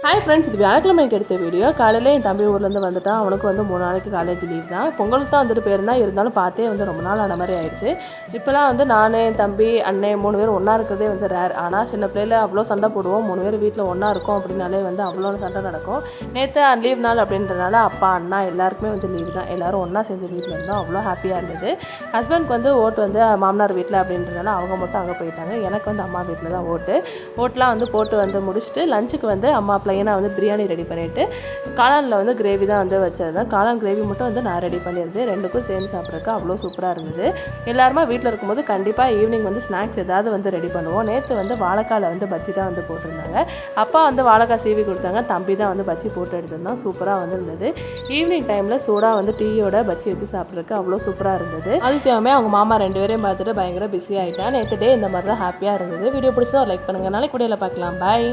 Hi friends, இது வியாழக்கிழமைக்கு எடுத்த video. காலையில் என் தம்பி ஊர்லேருந்து வந்துட்டான். அவனுக்கு வந்து 3 நாளைக்கு காலேஜ் லீவ் தான். பொங்கலுக்கு தான் வந்துட்டு போயிருந்தான். இருந்தாலும் பார்த்தே வந்து ரொம்ப நாள் ஆன மாதிரி ஆயிடுச்சு. இப்போலாம் வந்து நான், என் தம்பி, அண்ணன் 3 பேர் ஒன்றா இருக்கிறதே வந்து ரேர். ஆனால் சின்ன பிள்ளையில் அவ்வளோ சண்டை போடுவோம். 3 பேர் வீட்டில் ஒன்றா இருக்கும் அப்படின்னாலே வந்து அவ்வளோ சண்டை நடக்கும். நேற்று லீவ் நாள் அப்படின்றனால அப்பா, அண்ணா எல்லாருக்குமே வந்து லீவ் தான். எல்லோரும் ஒன்றா சேர்ந்து வீட்டில் இருந்தோம். அவ்வளோ ஹாப்பியாக இருந்தது. ஹஸ்பண்ட்க்கு வந்து ஓட்டு வந்து மாமனார் வீட்டில் அப்படின்றனால அவங்க மட்டும் அங்கே போயிட்டாங்க. எனக்கு வந்து அம்மா வீட்டில் தான் ஓட்டெலாம் வந்து போட்டு வந்து முடிச்சுட்டு லஞ்சுக்கு வந்து அம்மா ப்ளைனாக வந்து பிரியாணி ரெடி பண்ணிவிட்டு காளானில் வந்து கிரேவி தான் வந்து வச்சிருந்தேன். காளான் கிரேவி மட்டும் வந்து நான் ரெடி பண்ணியிருந்தேன். ரெண்டுக்கும் சேர்ந்து சாப்பிட்றதுக்கு அவ்வளோ சூப்பராக இருந்தது. எல்லாருமே வீட்டில் இருக்கும்போது கண்டிப்பாக ஈவினிங் வந்து ஸ்நாக்ஸ் ஏதாவது வந்து ரெடி பண்ணுவோம். நேற்று வந்து வாழைக்காயில் வந்து பஜ்ஜி தான் வந்து போட்டிருந்தாங்க. அப்பா வந்து வாழைக்காய் சீவி கொடுத்தாங்க. தம்பி தான் வந்து பஜ்ஜி போட்டு எடுத்திருந்தோம். சூப்பராக வந்து இருந்தது. ஈவினிங் டைமில் சூடாக வந்து டீயோட பஜ்ஜி வச்சு சாப்பிட்றதுக்கு அவ்வளோ சூப்பராக இருந்தது. அதுக்காகவே அவங்க மாமா 2 பேரையும் பார்த்துட்டு பயங்கர பிஸி ஆகிட்டேன். நேற்று டே இந்த மாதிரி தான் ஹாப்பியாக இருந்தது. வீடியோ பிடிச்சதா லைக் பண்ணுங்கள். நாளைக்கு வீடியோவில் பார்க்கலாம். பாய்.